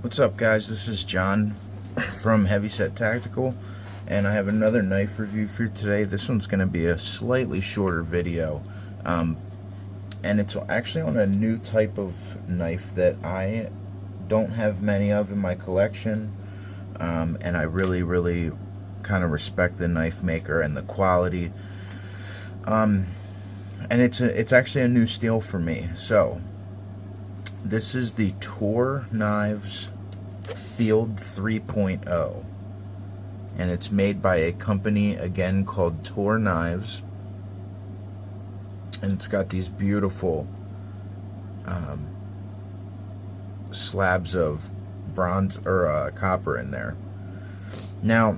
What's up, guys? This is John from Heavyset Tactical, and I have another knife review for you today. This one's going to be a slightly shorter video, and it's actually on a new type of knife that I don't have many of in my collection, and I really kind of respect the knife maker and the quality, and it's actually a new steel for me. So this is the Toor Knives Field 3.0, and it's made by a company again called Toor Knives, and it's got these beautiful slabs of bronze or copper in there. Now,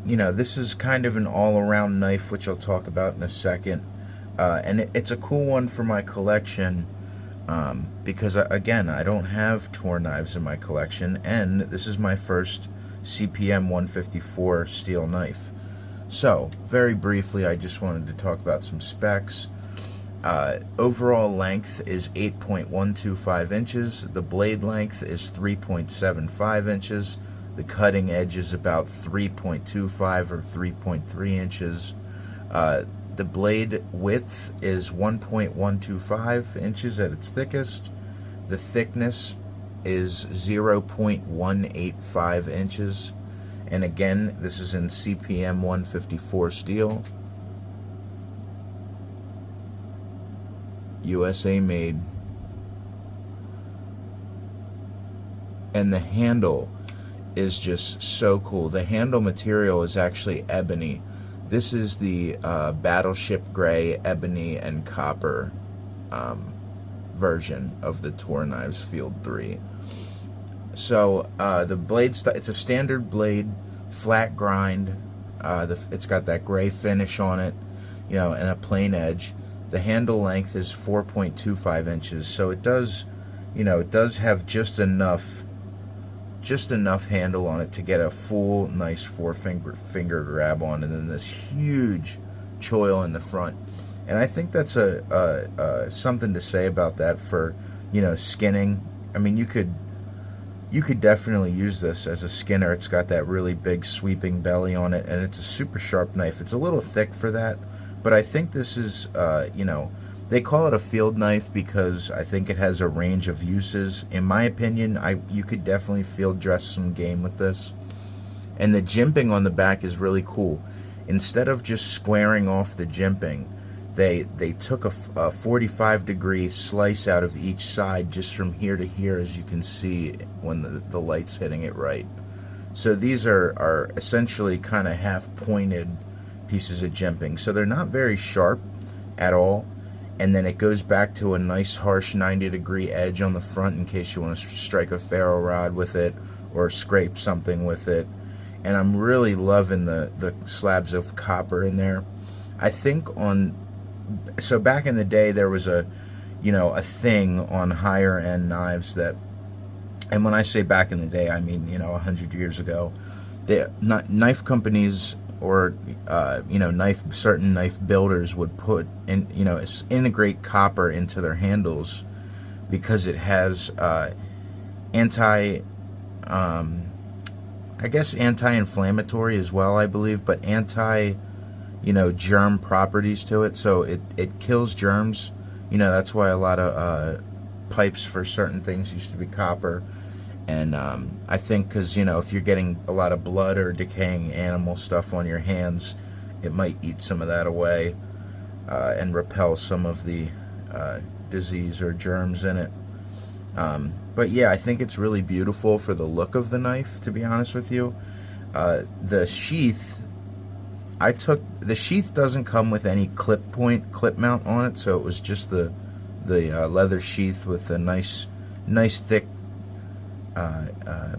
you know, this is kind of an all-around knife, which I'll talk about in a second, and it's a cool one for my collection. Because again, I don't have Toor knives in my collection, and this is my first CPM 154 steel knife. So, very briefly, I just wanted to talk about some specs. Overall length is 8.125 inches. The blade length is 3.75 inches. The cutting edge is about 3.25 or 3.3 inches. The blade width is 1.125 inches at its thickest. The thickness is 0.185 inches. And again, this is in CPM 154 steel. USA made. And the handle is just so cool. The handle material is actually ebony. This is the Battleship Gray, Ebony, and Copper version of the Toor Knives Field 3. So the blade, it's a standard blade, flat grind. It's got that gray finish on it, you know, and a plain edge. The handle length is 4.25 inches, so it does, you know, it does have just enough handle on it to get a full nice finger grab on, and then this huge choil in the front. And I think that's something to say about that for, you know, skinning. I mean, you could definitely use this as a skinner. It's got that really big sweeping belly on it, and it's a super sharp knife. It's a little thick for that, but I think this is, you know, they call it a field knife because I think it has a range of uses. In my opinion, you could definitely field dress some game with this. And the jimping on the back is really cool. Instead of just squaring off the jimping, they took a 45-degree slice out of each side just from here to here, as you can see when the light's hitting it right. So these are essentially kind of half-pointed pieces of jimping. So they're not very sharp at all. And then it goes back to a nice harsh 90-degree edge on the front in case you want to strike a ferro rod with it or scrape something with it. And I'm really loving the slabs of copper in there. I think so back in the day there was a thing on higher end knives that, and when I say back in the day, I mean, you know, 100 years ago, knife companies or certain knife builders would put in, you know, integrate copper into their handles because it has anti-inflammatory as well, I believe, but germ properties to it. So it kills germs. You know, that's why a lot of pipes for certain things used to be copper. And I think because, you know, if you're getting a lot of blood or decaying animal stuff on your hands, it might eat some of that away and repel some of the disease or germs in it. But yeah, I think it's really beautiful for the look of the knife, to be honest with you. The sheath, the sheath doesn't come with any clip mount on it, so it was just the leather sheath with a nice thick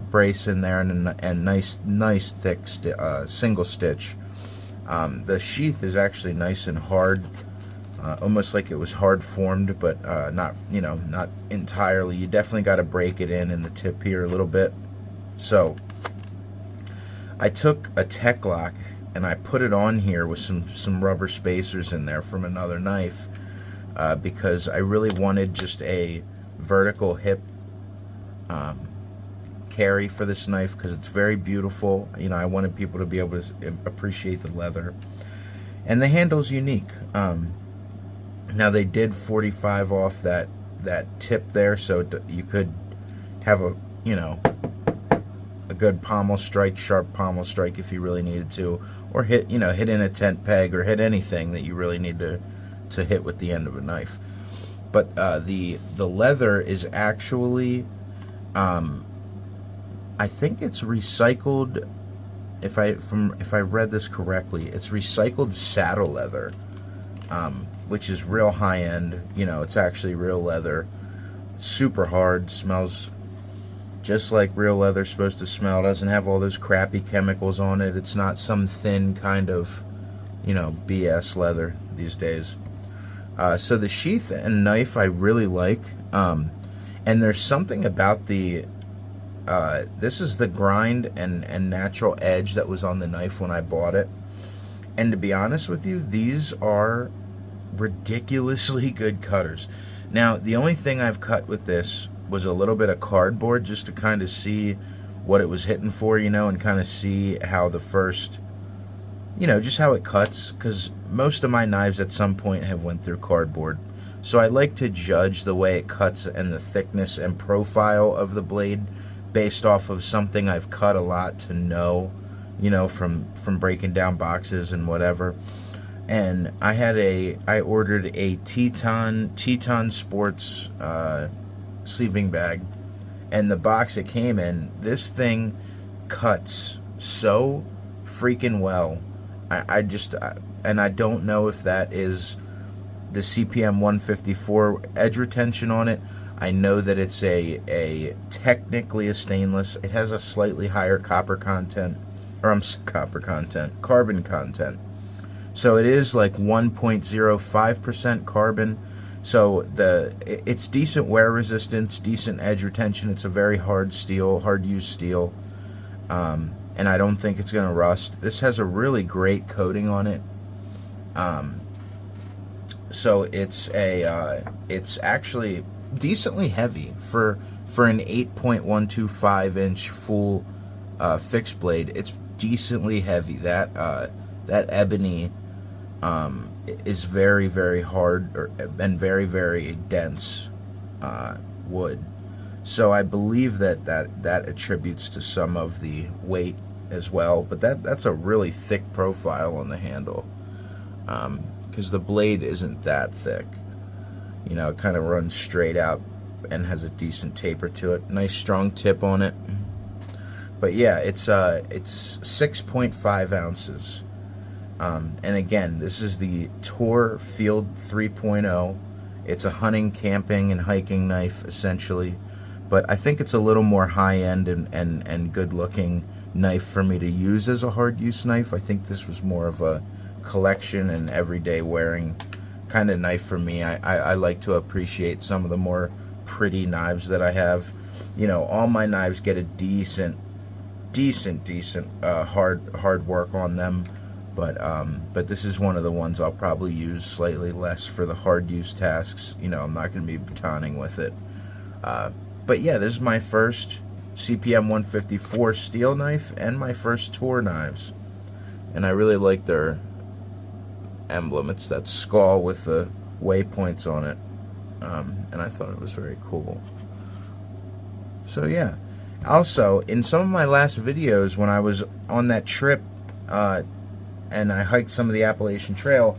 brace in there and nice thick single stitch. The sheath is actually nice and hard, almost like it was hard formed, but not entirely. You definitely got to break it in the tip here a little bit. So I took a tech lock and I put it on here with some rubber spacers in there from another knife, because I really wanted just a vertical hip carry for this knife because it's very beautiful. You know, I wanted people to be able to appreciate the leather. And the handle's unique. Now they did 45 off that tip there, so you could have a, you know, a good pommel strike, sharp pommel strike if you really needed to, or hit in a tent peg, or hit anything that you really need to hit with the end of a knife. But the leather is actually, I think it's recycled. If I read this correctly, it's recycled saddle leather, which is real high end. You know, it's actually real leather, super hard, smells just like real leather's supposed to smell. Doesn't have all those crappy chemicals on it. It's not some thin kind of, you know, BS leather these days. So the sheath and knife I really like, and there's something about the this is the grind and natural edge that was on the knife when I bought it. And to be honest with you, these are ridiculously good cutters. Now, the only thing I've cut with this was a little bit of cardboard just to kind of see what it was hitting for, you know, and kind of see how the first, you know, just how it cuts, because most of my knives at some point have went through cardboard. So I like to judge the way it cuts and the thickness and profile of the blade based off of something I've cut a lot to know, you know, from breaking down boxes and whatever. And I ordered a Teton Sports sleeping bag, and the box it came in, this thing cuts so freaking well. And I don't know if that is the CPM 154 edge retention on it. I know that it's a technically a stainless. It has a slightly higher carbon content. So it is like 1.05% carbon. So it's decent wear resistance, decent edge retention. It's a very hard steel, hard use steel, and I don't think it's gonna rust. This has a really great coating on it. So it's actually decently heavy for an 8.125 inch full fixed blade. It's decently heavy. That ebony is very, very hard and very, very dense wood. So I believe that attributes to some of the weight as well. But that's a really thick profile on the handle, because the blade isn't that thick. You know, it kind of runs straight out and has a decent taper to it. Nice strong tip on it. But yeah, it's 6.5 ounces. And again, this is the Toor Field 3.0. It's a hunting, camping, and hiking knife, essentially. But I think it's a little more high-end and good-looking knife for me to use as a hard-use knife. I think this was more of a collection and everyday wearing kind of knife for me. I like to appreciate some of the more pretty knives that I have. You know, all my knives get a decent hard work on them. But this is one of the ones I'll probably use slightly less for the hard use tasks. You know, I'm not going to be batoning with it. But yeah, this is my first CPM 154 steel knife and my first Toor knives. And I really like their emblem. It's that skull with the waypoints on it. And I thought it was very cool. So yeah. Also, in some of my last videos when I was on that trip, and I hiked some of the Appalachian Trail,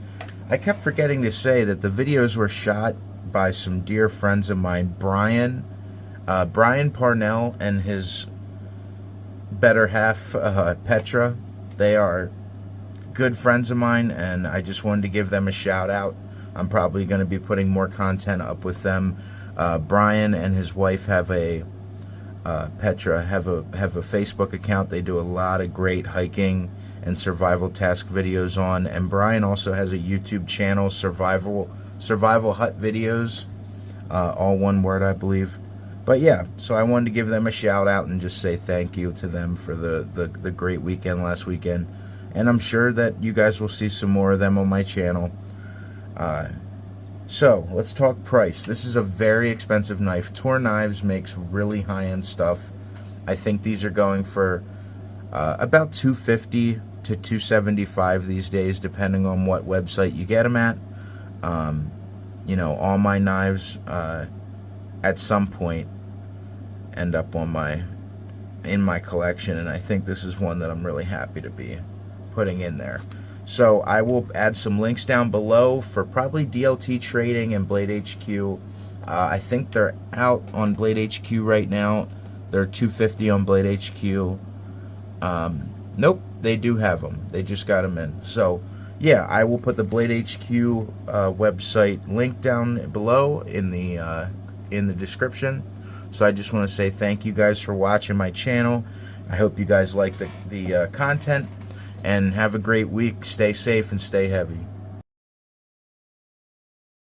I kept forgetting to say that the videos were shot by some dear friends of mine, Brian Parnell and his better half, Petra. They are good friends of mine, and I just wanted to give them a shout out. I'm probably going to be putting more content up with them. Brian and his wife have Petra have a Facebook account. They do a lot of great hiking and survival task videos on, and Brian also has a YouTube channel, survival hut videos, all one word, I believe. But yeah, so I wanted to give them a shout out and just say thank you to them for the great weekend last weekend, and I'm sure that you guys will see some more of them on my channel. So let's talk price. This is a very expensive knife. Toor Knives makes really high-end stuff. I think these are going for about $250 to $275 these days, depending on what website you get them at. You know, all my knives at some point end up in my collection, and I think this is one that I'm really happy to be putting in there. So I will add some links down below for probably DLT Trading and Blade HQ. I think they're out on Blade HQ right now. They're $250 on Blade HQ. Nope, they do have them. They just got them in. So yeah, I will put the Blade HQ website link down below in the description. So I just want to say thank you guys for watching my channel. I hope you guys like the content, and have a great week. Stay safe and stay heavy.